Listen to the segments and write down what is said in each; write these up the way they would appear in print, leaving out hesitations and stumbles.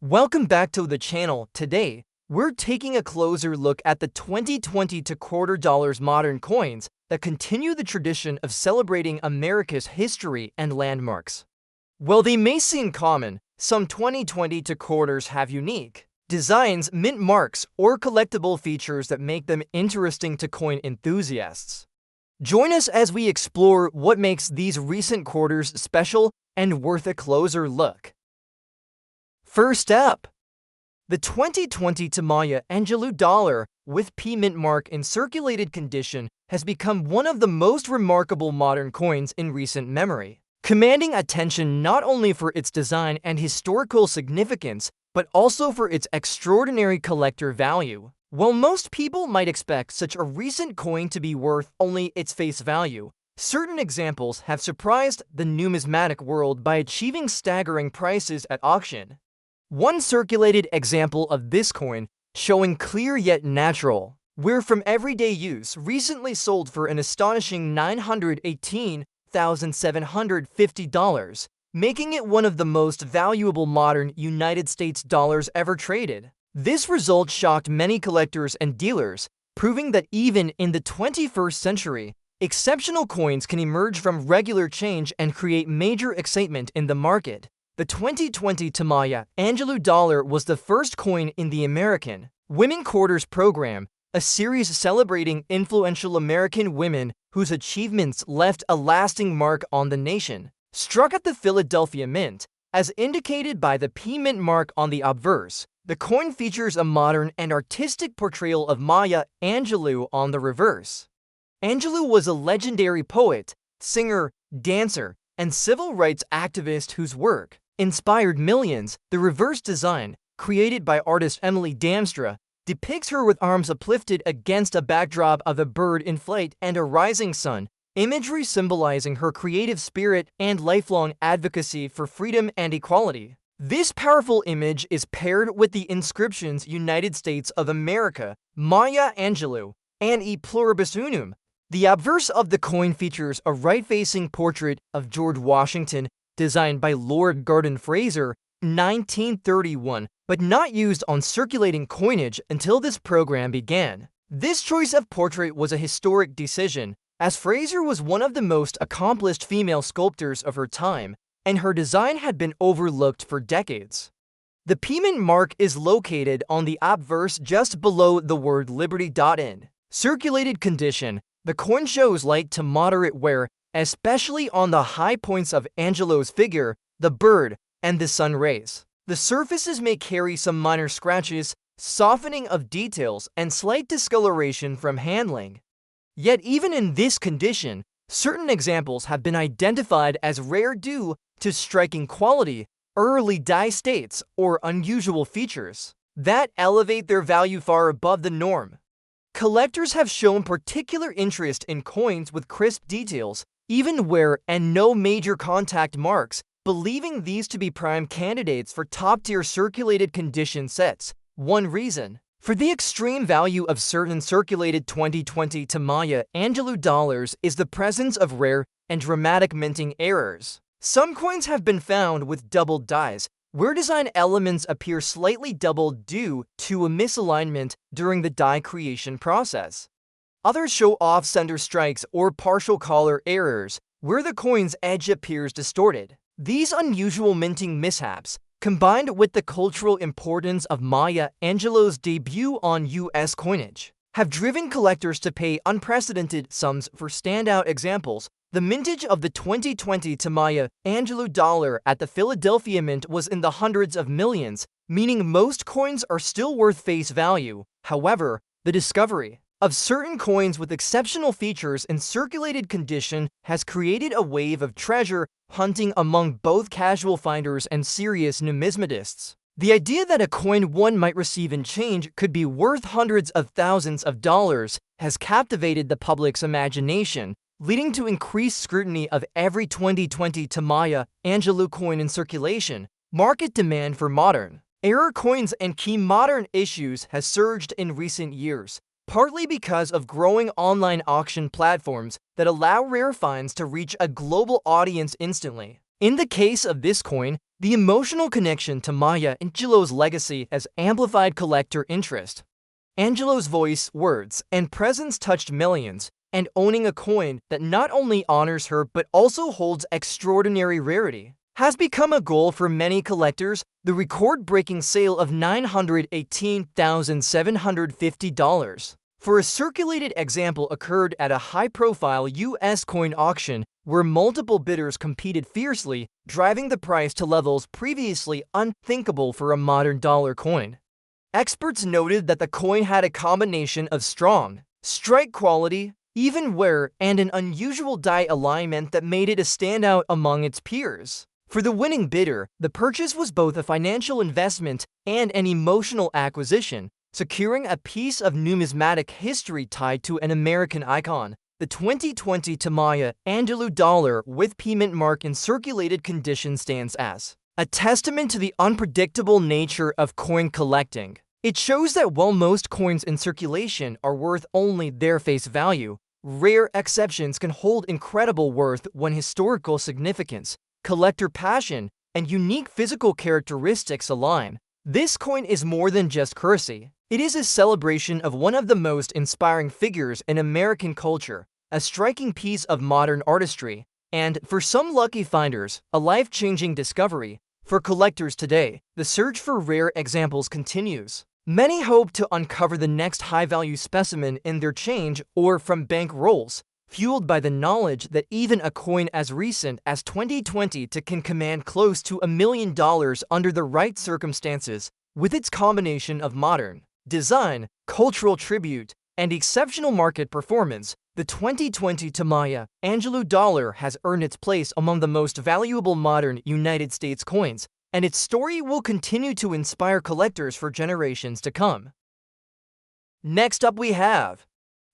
Welcome back to the channel. Today, we're taking a closer look at the 2020 to quarter dollars modern coins that continue the tradition of celebrating America's history and landmarks. While they may seem common, some 2020 to quarters have unique designs, mint marks, or collectible features that make them interesting to coin enthusiasts. Join us as we explore what makes these recent quarters special and worth a closer look. First up, the 2020 Tamaya Angelou dollar with P mint mark in circulated condition has become one of the most remarkable modern coins in recent memory, commanding attention not only for its design and historical significance, but also for its extraordinary collector value. While most people might expect such a recent coin to be worth only its face value, certain examples have surprised the numismatic world by achieving staggering prices at auction. One circulated example of this coin, showing clear yet natural, wear from everyday use, recently sold for an astonishing $918,750, making it one of the most valuable modern United States dollars ever traded. This result shocked many collectors and dealers, proving that even in the 21st century, exceptional coins can emerge from regular change and create major excitement in the market. The 2020 Tamaya Angelou dollar was the first coin in the American Women Quarters program, a series celebrating influential American women whose achievements left a lasting mark on the nation. Struck at the Philadelphia Mint, as indicated by the P mint mark on the obverse, the coin features a modern and artistic portrayal of Maya Angelou on the reverse. Angelou was a legendary poet, singer, dancer, and civil rights activist whose work inspired millions. The reverse design, created by artist Emily Damstra, depicts her with arms uplifted against a backdrop of a bird in flight and a rising sun, imagery symbolizing her creative spirit and lifelong advocacy for freedom and equality. This powerful image is paired with the inscriptions United States of America, Maya Angelou, and E pluribus unum. The obverse of the coin features a right-facing portrait of George Washington, designed by Lord Garden Fraser, 1931, but not used on circulating coinage until this program began. This choice of portrait was a historic decision, as Fraser was one of the most accomplished female sculptors of her time, and her design had been overlooked for decades. The P mint mark is located on the obverse just below the word liberty. In circulated condition, the coin shows light to moderate wear, especially on the high points of Angelou's figure, the bird, and the sun rays. The surfaces may carry some minor scratches, softening of details, and slight discoloration from handling. Yet even in this condition, certain examples have been identified as rare due to striking quality, early dye states, or unusual features that elevate their value far above the norm. Collectors have shown particular interest in coins with crisp details, even wear and no major contact marks, believing these to be prime candidates for top-tier circulated condition sets. One reason for the extreme value of certain circulated 2020 Tamaya Angelou dollars is the presence of rare and dramatic minting errors. Some coins have been found with doubled dies, where design elements appear slightly doubled due to a misalignment during the die creation process. Others show off-center strikes or partial color errors, where the coin's edge appears distorted. These unusual minting mishaps, combined with the cultural importance of Maya Angelou's debut on U.S. coinage, have driven collectors to pay unprecedented sums for standout examples. The mintage of the 2020 Tamaya Angelou dollar at the Philadelphia Mint was in the hundreds of millions, meaning most coins are still worth face value. However, the discovery of certain coins with exceptional features in circulated condition has created a wave of treasure hunting among both casual finders and serious numismatists. The idea that a coin one might receive in change could be worth hundreds of thousands of dollars has captivated the public's imagination, leading to increased scrutiny of every 2020 Tamaya Angelou coin in circulation. Market demand for modern error coins and key modern issues has surged in recent years, partly because of growing online auction platforms that allow rare finds to reach a global audience instantly. In the case of this coin, the emotional connection to Maya Angelou's legacy has amplified collector interest. Angelou's voice, words, and presence touched millions, and owning a coin that not only honors her but also holds extraordinary rarity has become a goal for many collectors. The record-breaking sale of $918,750 for a circulated example occurred at a high-profile U.S. coin auction where multiple bidders competed fiercely, driving the price to levels previously unthinkable for a modern dollar coin. Experts noted that the coin had a combination of strong strike quality, even wear, and an unusual die alignment that made it a standout among its peers. For the winning bidder, the purchase was both a financial investment and an emotional acquisition, securing a piece of numismatic history tied to an American icon. The 2020 Maya Angelou dollar with P-mint mark in circulated condition stands as a testament to the unpredictable nature of coin collecting. It shows that while most coins in circulation are worth only their face value, rare exceptions can hold incredible worth when historical significance, collector passion, and unique physical characteristics align. This coin is more than just currency. It is a celebration of one of the most inspiring figures in American culture, a striking piece of modern artistry, and, for some lucky finders, a life-changing discovery. For collectors today, the search for rare examples continues. Many hope to uncover the next high-value specimen in their change or from bank rolls, fueled by the knowledge that even a coin as recent as 2020 can command close to $1 million under the right circumstances. With its combination of modern design, cultural tribute, and exceptional market performance, the 2020 Maya Angelou dollar has earned its place among the most valuable modern United States coins, and its story will continue to inspire collectors for generations to come. Next up we have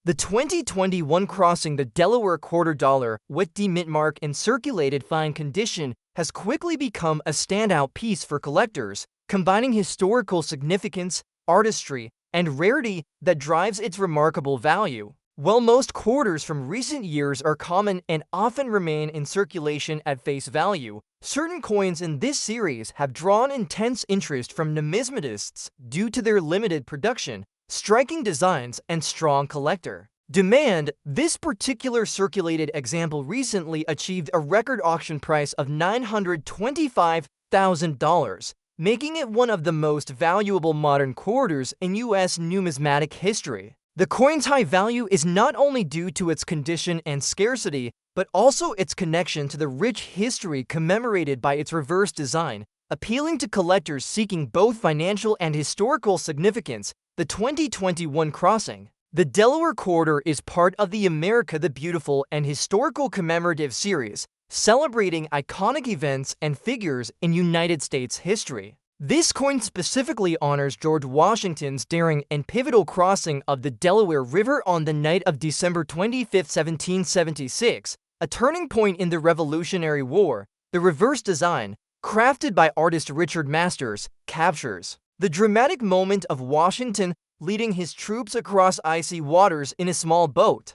the 2021 crossing. The Delaware quarter dollar with the mint mark in circulated fine condition has quickly become a standout piece for collectors, combining historical significance, artistry, and rarity that drives its remarkable value. While most quarters from recent years are common and often remain in circulation at face value, certain coins in this series have drawn intense interest from numismatists due to their limited production, striking designs, and strong collector demand. This particular circulated example recently achieved a record auction price of $925,000, making it one of the most valuable modern quarters in U.S. numismatic history. The coin's high value is not only due to its condition and scarcity, but also its connection to the rich history commemorated by its reverse design, appealing to collectors seeking both financial and historical significance. The 2021 crossing. The Delaware quarter is part of the America the Beautiful and historical commemorative series, celebrating iconic events and figures in United States history. This coin specifically honors George Washington's daring and pivotal crossing of the Delaware River on the night of December 25, 1776, a turning point in the Revolutionary War. The reverse design, crafted by artist Richard Masters, captures the dramatic moment of Washington leading his troops across icy waters in a small boat.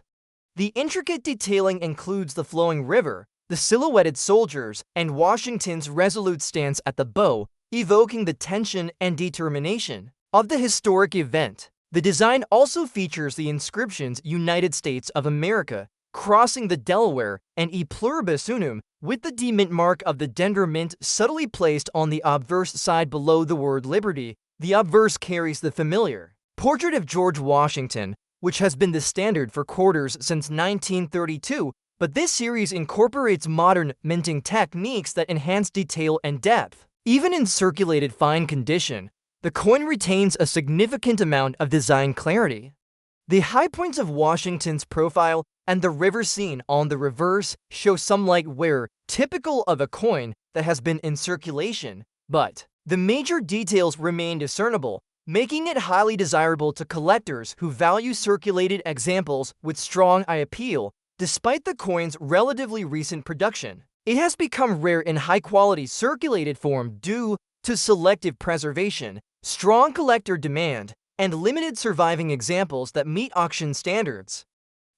The intricate detailing includes the flowing river, the silhouetted soldiers, and Washington's resolute stance at the bow, evoking the tension and determination of the historic event. The design also features the inscriptions United States of America, crossing the Delaware, and E pluribus unum, with the D-mint mark of the Denver Mint subtly placed on the obverse side below the word liberty. The obverse carries the familiar portrait of George Washington, which has been the standard for quarters since 1932, but this series incorporates modern minting techniques that enhance detail and depth. Even in circulated fine condition, the coin retains a significant amount of design clarity. The high points of Washington's profile and the river scene on the reverse show some light wear, typical of a coin that has been in circulation, but the major details remain discernible, making it highly desirable to collectors who value circulated examples with strong eye appeal. Despite the coin's relatively recent production, it has become rare in high-quality circulated form due to selective preservation, strong collector demand, and limited surviving examples that meet auction standards.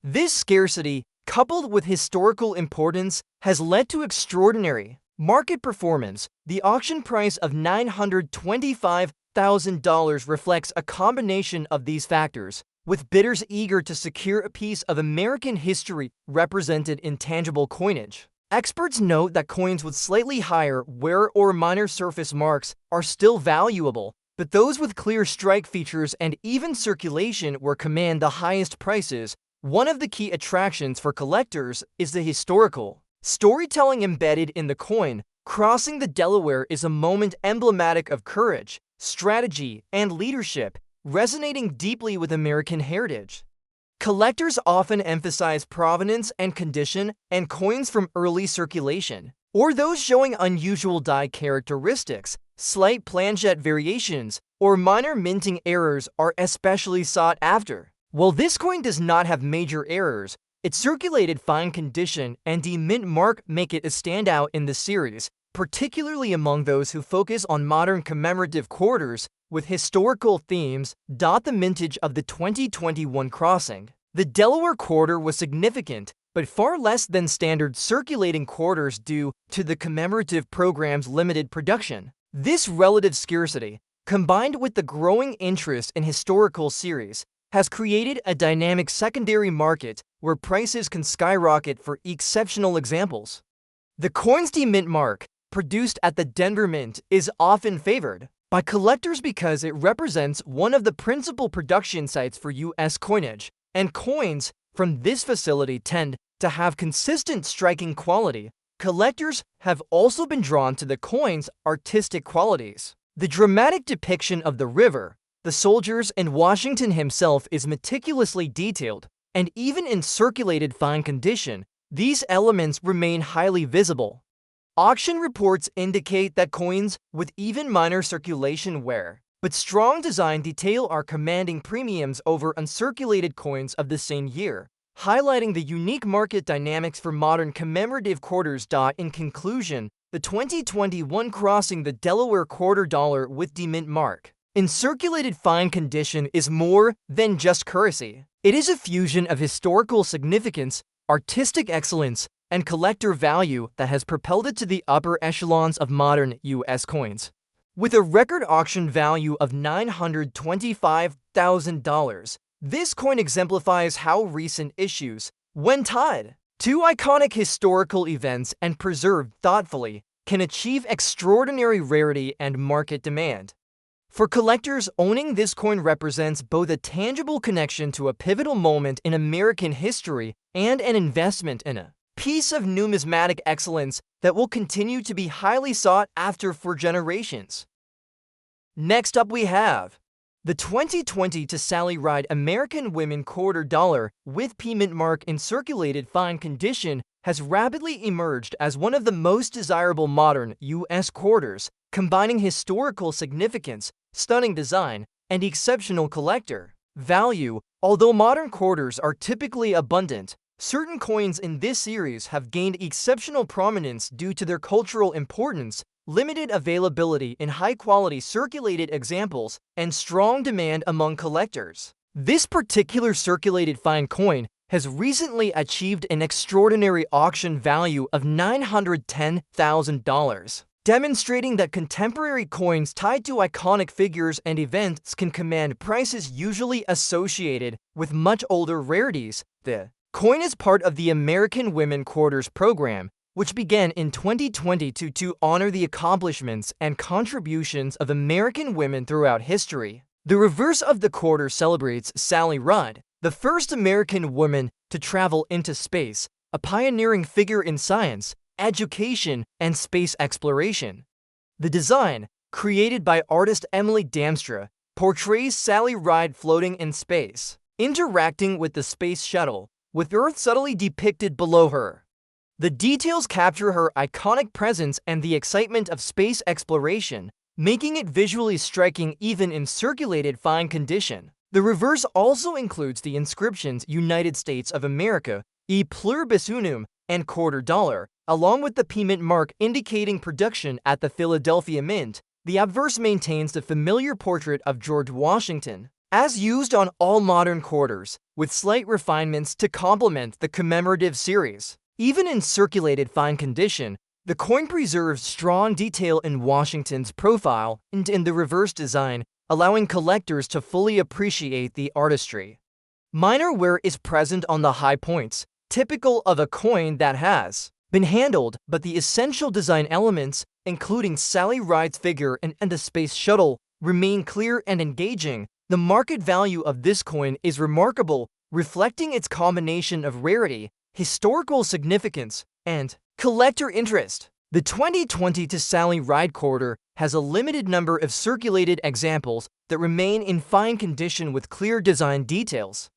This scarcity, coupled with historical importance, has led to extraordinary Market performance. The auction price of $925,000 reflects a combination of these factors, with bidders eager to secure a piece of American history represented in tangible coinage. Experts note that coins with slightly higher wear or minor surface marks are still valuable, but those with clear strike features and even circulation will command the highest prices. One of the key attractions for collectors is the historical storytelling embedded in the coin. Crossing the Delaware is a moment emblematic of courage, strategy, and leadership, resonating deeply with American heritage. Collectors often emphasize provenance and condition, and coins from early circulation, or those showing unusual die characteristics, slight planchet variations, or minor minting errors are especially sought after. While this coin does not have major errors, its circulated fine condition and de-mint mark make it a standout in the series, particularly among those who focus on modern commemorative quarters with historical themes. The mintage of the 2021 crossing. The Delaware quarter was significant, but far less than standard circulating quarters due to the commemorative program's limited production. This relative scarcity, combined with the growing interest in historical series, has created a dynamic secondary market where prices can skyrocket for exceptional examples. The coin's de-mint mark, produced at the Denver Mint, is often favored by collectors because it represents one of the principal production sites for U.S. coinage, and coins from this facility tend to have consistent striking quality. Collectors have also been drawn to the coin's artistic qualities. The dramatic depiction of the river, the soldiers, and Washington himself is meticulously detailed, and even in circulated fine condition, these elements remain highly visible. Auction reports indicate that coins with even minor circulation wear but strong design detail are commanding premiums over uncirculated coins of the same year, highlighting the unique market dynamics for modern commemorative quarters. In conclusion, the 2021 crossing the Delaware quarter dollar with de-mint mark in circulated fine condition is more than just currency. It is a fusion of historical significance, artistic excellence, and collector value that has propelled it to the upper echelons of modern U.S. coins. With a record auction value of $925,000, this coin exemplifies how recent issues, when tied to iconic historical events and preserved thoughtfully, can achieve extraordinary rarity and market demand. For collectors, owning this coin represents both a tangible connection to a pivotal moment in American history and an investment in a piece of numismatic excellence that will continue to be highly sought after for generations. Next up we have the 2020 to Sally Ride American Women quarter dollar with de-mint mark in circulated fine condition has rapidly emerged as one of the most desirable modern U.S. quarters, combining historical significance, stunning design, and exceptional collector value. Although modern quarters are typically abundant, certain coins in this series have gained exceptional prominence due to their cultural importance, limited availability in high-quality circulated examples, and strong demand among collectors. This particular circulated fine coin has recently achieved an extraordinary auction value of $910,000, demonstrating that contemporary coins tied to iconic figures and events can command prices usually associated with much older rarities. The coin is part of the American Women Quarters program, which began in 2022 to honor the accomplishments and contributions of American women throughout history. The reverse of the quarter celebrates Sally Ride, the first American woman to travel into space, a pioneering figure in science, education, and space exploration. The design, created by artist Emily Damstra, portrays Sally Ride floating in space, interacting with the space shuttle, with Earth subtly depicted below her. The details capture her iconic presence and the excitement of space exploration, making it visually striking even in circulated fine condition. The reverse also includes the inscriptions United States of America, E pluribus unum, and quarter dollar, along with the de-mint mark indicating production at the Philadelphia Mint. The obverse maintains the familiar portrait of George Washington, as used on all modern quarters, with slight refinements to complement the commemorative series. Even in circulated fine condition, The coin preserves strong detail in Washington's profile and in the reverse design, allowing collectors to fully appreciate the artistry. Minor wear is present on the high points, typical of a coin that has been handled, but the essential design elements, including Sally Ride's figure and the space shuttle, remain clear and engaging. The market value of this coin is remarkable, reflecting its combination of rarity, historical significance, and collector interest. The 2020 to Sally Ride quarter has a limited number of circulated examples that remain in fine condition with clear design details.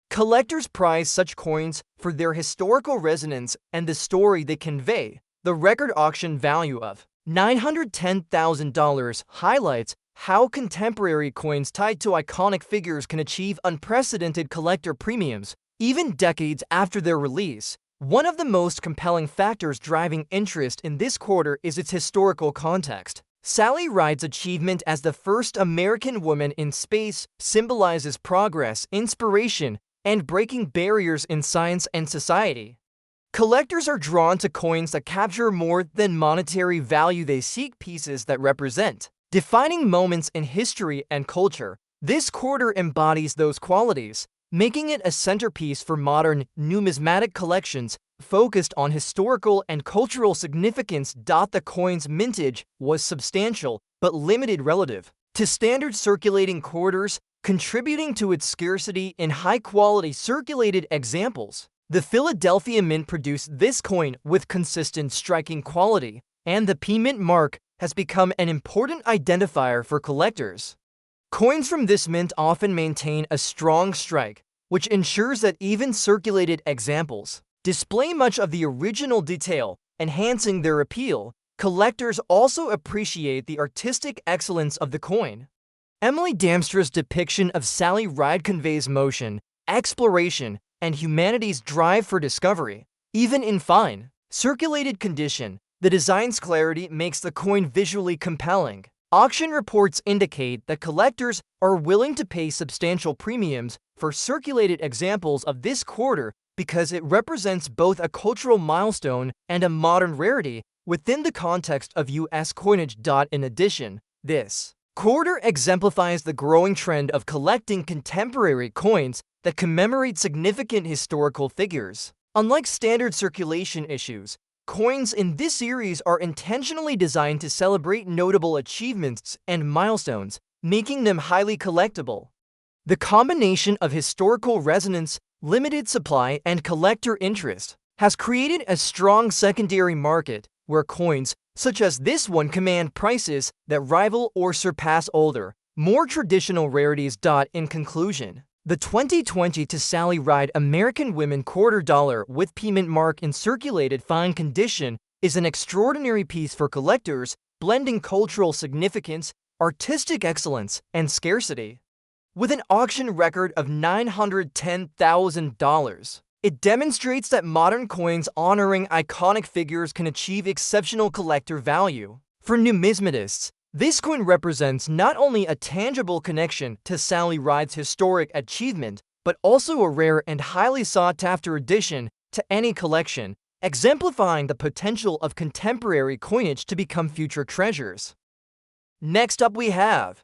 Collectors prize such coins for their historical resonance and the story they convey. The record auction value of $910,000 highlights how contemporary coins tied to iconic figures can achieve unprecedented collector premiums, even decades after their release. One of the most compelling factors driving interest in this quarter is its historical context. Sally Ride's achievement as the first American woman in space symbolizes progress, inspiration, and breaking barriers in science and society. Collectors are drawn to coins that capture more than monetary value. They seek pieces that represent defining moments in history and culture. This quarter embodies those qualities, making it a centerpiece for modern numismatic collections focused on historical and cultural significance. The coin's mintage was substantial but limited relative to standard circulating quarters, contributing to its scarcity in high-quality circulated examples. The Philadelphia Mint produced this coin with consistent striking quality, and the P Mint mark has become an important identifier for collectors. Coins from this mint often maintain a strong strike, which ensures that even circulated examples display much of the original detail, enhancing their appeal. Collectors also appreciate the artistic excellence of the coin. Emily Damstra's depiction of Sally Ride conveys motion, exploration, and humanity's drive for discovery. Even in fine, circulated condition, the design's clarity makes the coin visually compelling. Auction reports indicate that collectors are willing to pay substantial premiums for circulated examples of this quarter because it represents both a cultural milestone and a modern rarity within the context of U.S. coinage. In addition, this quarter exemplifies the growing trend of collecting contemporary coins that commemorate significant historical figures. Unlike standard circulation issues, coins in this series are intentionally designed to celebrate notable achievements and milestones, making them highly collectible. The combination of historical resonance, limited supply, and collector interest has created a strong secondary market where coins, such as this one, command prices that rival or surpass older, more traditional rarities. In conclusion, the 2020 to Sally Ride American Women quarter dollar with P Mint mark in circulated fine condition is an extraordinary piece for collectors, blending cultural significance, artistic excellence, and scarcity. With an auction record of $910,000, it demonstrates that modern coins honoring iconic figures can achieve exceptional collector value. For numismatists, this coin represents not only a tangible connection to Sally Ride's historic achievement, but also a rare and highly sought-after addition to any collection, exemplifying the potential of contemporary coinage to become future treasures. Next up we have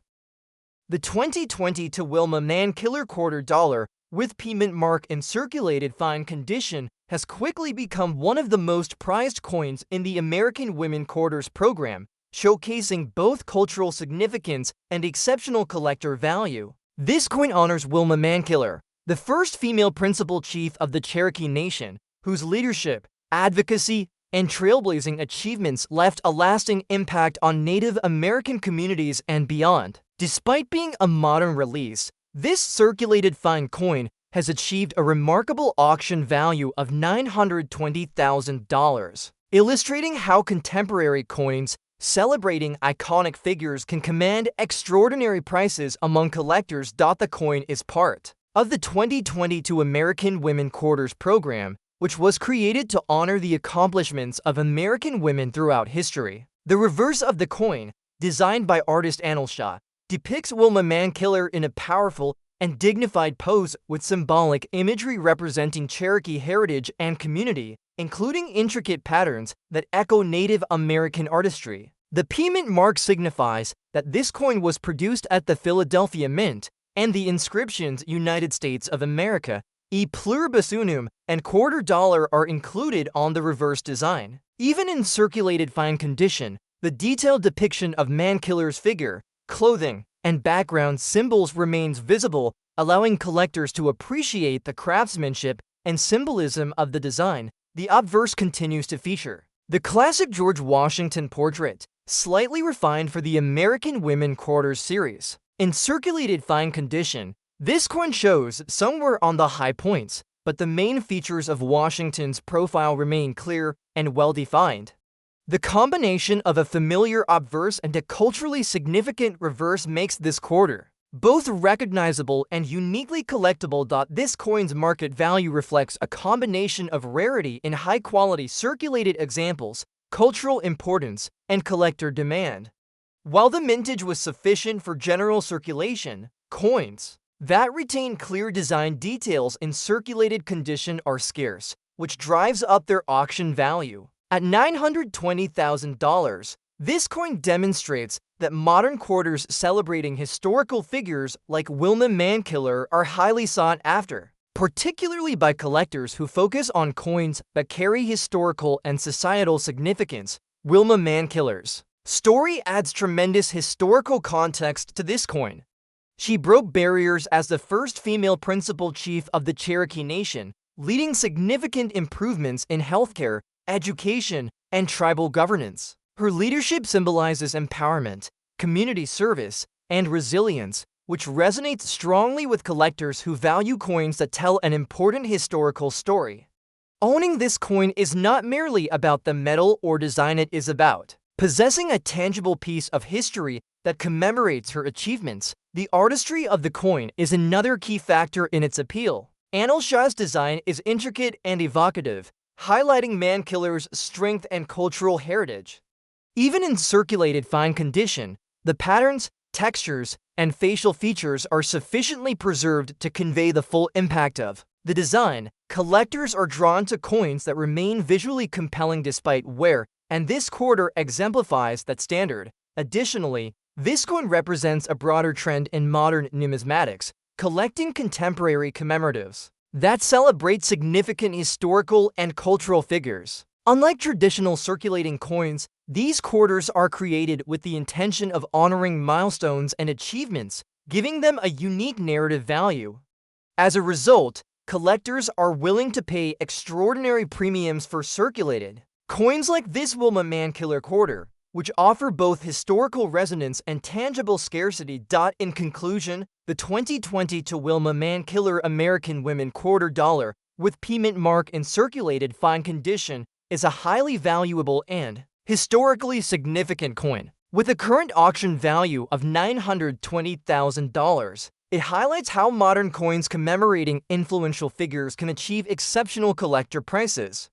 the 2020 to Wilma Mankiller quarter dollar with P Mint mark in circulated fine condition has quickly become one of the most prized coins in the American Women Quarters program, showcasing both cultural significance and exceptional collector value. This coin honors Wilma Mankiller, the first female principal chief of the Cherokee Nation, whose leadership, advocacy, and trailblazing achievements left a lasting impact on Native American communities and beyond. Despite being a modern release, this circulated fine coin has achieved a remarkable auction value of $920,000, illustrating how contemporary coins celebrating iconic figures can command extraordinary prices among collectors. The coin is part of the 2022 American Women Quarters program, which was created to honor the accomplishments of American women throughout history. The reverse of the coin, designed by artist Angelou, depicts Wilma Mankiller in a powerful and dignified pose with symbolic imagery representing Cherokee heritage and community. including intricate patterns that echo Native American artistry. The P Mint mark signifies that this coin was produced at the Philadelphia Mint, and the inscriptions United States of America, E pluribus unum, and $quarter are included on the reverse design. Even in circulated fine condition, the detailed depiction of Mankiller's figure, clothing, and background symbols remains visible, allowing collectors to appreciate the craftsmanship and symbolism of the design. The obverse continues to feature the classic George Washington portrait, slightly refined for the American Women Quarters series. In circulated fine condition, this coin shows somewhere on the high points, but the main features of Washington's profile remain clear and well-defined. The combination of a familiar obverse and a culturally significant reverse makes this quarter both recognizable and uniquely collectible. This coin's market value reflects a combination of rarity in high-quality circulated examples, cultural importance, and collector demand. While the mintage was sufficient for general circulation, coins that retain clear design details in circulated condition are scarce, which drives up their auction value. At $920,000, this coin demonstrates that modern quarters celebrating historical figures like Wilma Mankiller are highly sought after, particularly by collectors who focus on coins that carry historical and societal significance. Wilma Mankiller's story adds tremendous historical context to this coin. She broke barriers as the first female principal chief of the Cherokee Nation, leading significant improvements in healthcare, education, and tribal governance. Her leadership symbolizes empowerment, community service, and resilience, which resonates strongly with collectors who value coins that tell an important historical story. Owning this coin is not merely about the metal or design, it is about possessing a tangible piece of history that commemorates her achievements. The artistry of the coin is another key factor in its appeal. Angelou's design is intricate and evocative, highlighting Mankiller's strength and cultural heritage. Even in circulated fine condition, the patterns, textures, and facial features are sufficiently preserved to convey the full impact of the design. Collectors are drawn to coins that remain visually compelling despite wear, and this quarter exemplifies that standard. Additionally, this coin represents a broader trend in modern numismatics, collecting contemporary commemoratives that celebrate significant historical and cultural figures. Unlike traditional circulating coins, these quarters are created with the intention of honoring milestones and achievements, giving them a unique narrative value. As a result, collectors are willing to pay extraordinary premiums for circulated coins like this Wilma Mankiller quarter, which offer both historical resonance and tangible scarcity. In conclusion, the 2022 Wilma Mankiller American Women $quarter with P Mint mark in circulated fine condition is a highly valuable and historically significant coin. With a current auction value of $920,000, it highlights how modern coins commemorating influential figures can achieve exceptional collector prices.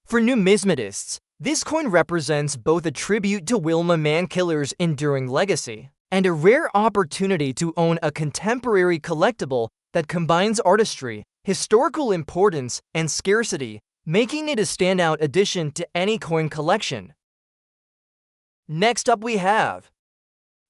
For numismatists, this coin represents both a tribute to Wilma Mankiller's enduring legacy and a rare opportunity to own a contemporary collectible that combines artistry, historical importance, and scarcity, making it a standout addition to any coin collection. Next up we have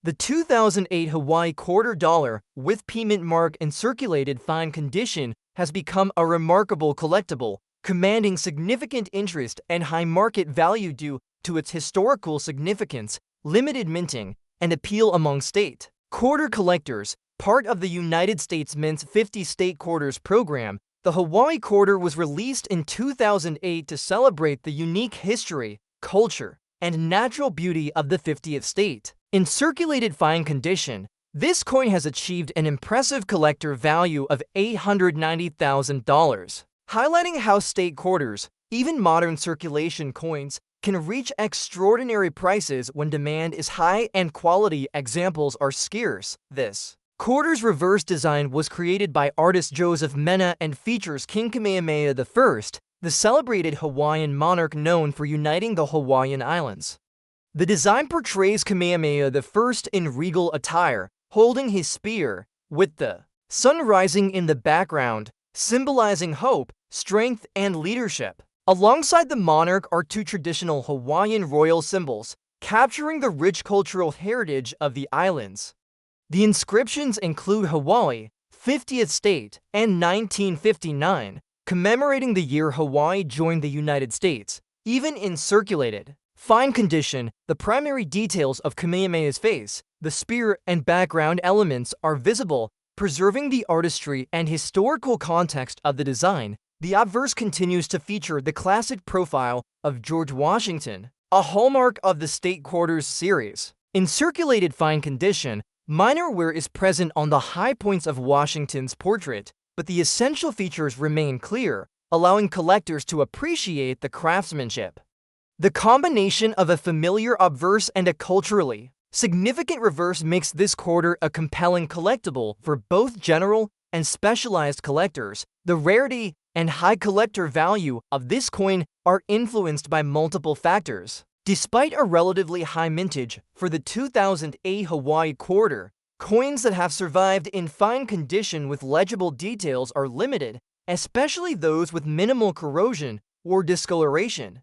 the 2008 Hawaii $quarter with P Mint mark in circulated fine condition has become a remarkable collectible, commanding significant interest and high market value due to its historical significance, limited minting, and appeal among state quarter collectors. Part of the United States Mint's 50 state quarters program, the Hawaii quarter was released in 2008 to celebrate the unique history, culture, and natural beauty of the 50th state. In circulated fine condition, this coin has achieved an impressive collector value of $890,000, highlighting how state quarters, even modern circulation coins, can reach extraordinary prices when demand is high and quality examples are scarce. This quarter's reverse design was created by artist Joseph Mena and features King Kamehameha I, the celebrated Hawaiian monarch known for uniting the Hawaiian Islands. The design portrays Kamehameha I in regal attire, holding his spear, with the sun rising in the background, symbolizing hope, strength, and leadership. Alongside the monarch are two traditional Hawaiian royal symbols, capturing the rich cultural heritage of the islands. The inscriptions include Hawaii, 50th state, and 1959, commemorating the year Hawaii joined the United States. Even in circulated, fine condition, the primary details of Kamehameha's face, the spear, and background elements are visible, preserving the artistry and historical context of the design. The obverse continues to feature the classic profile of George Washington, a hallmark of the State Quarters series. In circulated fine condition, minor wear is present on the high points of Washington's portrait, but the essential features remain clear, allowing collectors to appreciate the craftsmanship. The combination of a familiar obverse and a culturally significant reverse makes this quarter a compelling collectible for both general and specialized collectors. The rarity and high collector value of this coin are influenced by multiple factors. Despite a relatively high mintage for the 2008 Hawaii quarter, coins that have survived in fine condition with legible details are limited, especially those with minimal corrosion or discoloration.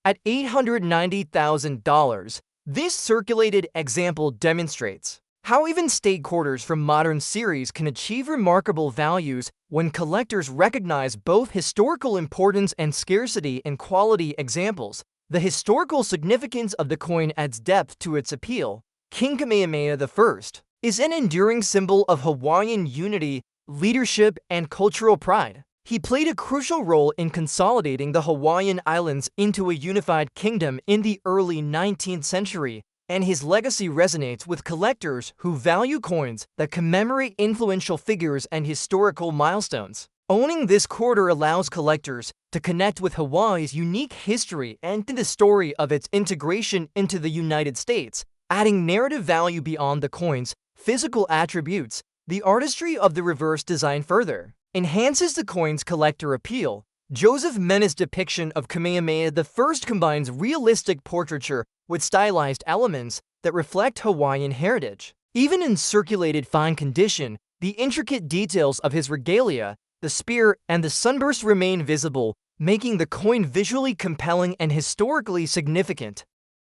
At $890,000, this circulated example demonstrates how even state quarters from modern series can achieve remarkable values when collectors recognize both historical importance and scarcity in quality examples. The historical significance of the coin adds depth to its appeal. King Kamehameha I is an enduring symbol of Hawaiian unity, leadership, and cultural pride. He played a crucial role in consolidating the Hawaiian Islands into a unified kingdom in the early 19th century, and his legacy resonates with collectors who value coins that commemorate influential figures and historical milestones. Owning this quarter allows collectors to connect with Hawaii's unique history and the story of its integration into the United States, adding narrative value beyond the coin's physical attributes. The artistry of the reverse design further enhances the coin's collector appeal. Joseph Mena's depiction of Kamehameha I combines realistic portraiture with stylized elements that reflect Hawaiian heritage. Even in circulated fine condition, the intricate details of his regalia, the spear, and the sunburst remain visible, making the coin visually compelling and historically significant.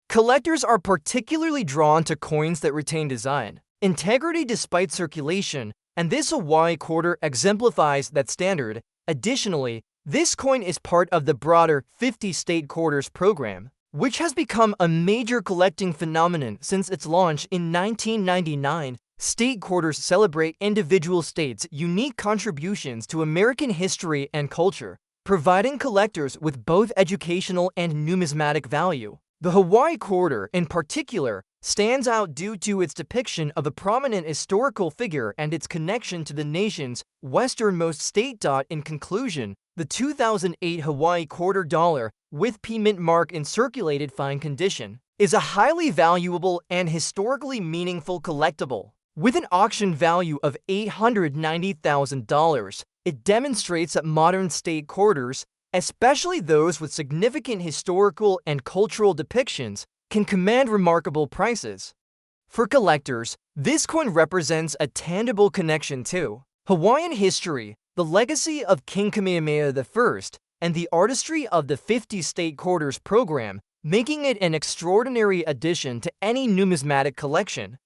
Collectors are particularly drawn to coins that retain design integrity despite circulation, and this Hawaii quarter exemplifies that standard. Additionally, this coin is part of the broader 50 State Quarters program, which has become a major collecting phenomenon since its launch in 1999. State Quarters celebrate individual states' unique contributions to American history and culture, providing collectors with both educational and numismatic value. The Hawaii Quarter, in particular, stands out due to its depiction of a prominent historical figure and its connection to the nation's westernmost state. In conclusion, the 2008 Hawaii quarter dollar, with P mint mark in circulated fine condition, is a highly valuable and historically meaningful collectible. With an auction value of $890,000, it demonstrates that modern state quarters, especially those with significant historical and cultural depictions, can command remarkable prices. For collectors, this coin represents a tangible connection to Hawaiian history, the legacy of King Kamehameha I, and the artistry of the 50 State Quarters program, making it an extraordinary addition to any numismatic collection.